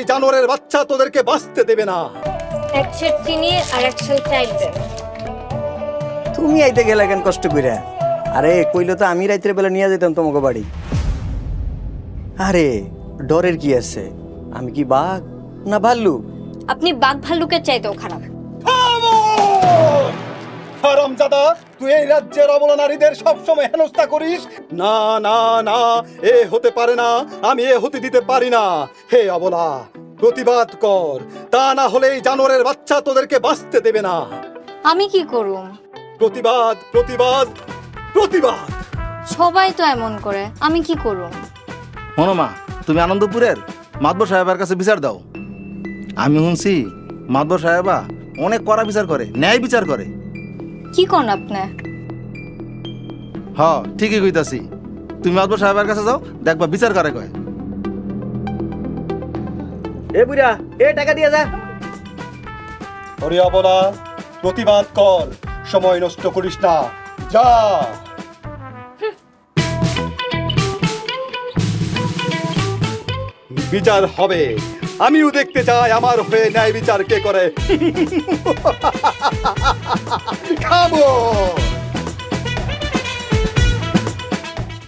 জানোয়ারের বাচ্চা তোদেরকে বাঁচতে দেবে না। এক সের চিনি আর এক সের চাইল দেন। তুমি আইতে গেলে কেন কষ্ট কইরা? আরে কইলো তো আমি রাইতের বেলা নিয়ে যেতাম তোমাকে বাড়ি। আরে ডরের কি আছে? আমি কি বাঘ না ভাল্লুক? আপনি বাঘ ভাল্লুকের চাইতেও খারাপ। হারামজাদা, তুই এই রাজ্যের অবলা নারীদের সবসময় হেনস্থা করিস। না না না, এ হতে পারে না, আমি এ হতে দিতে পারি না। হে অবলা, প্রতিবাদ কর, তা না হলে এই জানোয়ারের বাচ্চা তোদেরকে বাঁচতে দেবে না। আমি কি করুম? প্রতিবাদ প্রতিবাদ প্রতিবাদ। সবাই তো এমন করে, আমি কি করুম? মনোমা, তুমি আনন্দপুরের মাতবর সাহেবের কাছে বিচার দাও। আমি শুনছি মাতবর সাহেবা অনেক কড়া বিচার করে, ন্যায় বিচার করে। কি কোন আপনি? হ, ঠিকই কইতাছি। তুমি মাতবর সাহেবের কাছে যাও, দেখবা বিচার করে কয়। এ বুড়া, এ টাকা দিয়ে যা। ওরে অবলা, প্রতিবাদ কর, সময় নষ্ট করিস না, যা। বিচার হবে, আমিও দেখতে চাই আমার হয়ে ন্যায় বিচার কে করে। খাবো।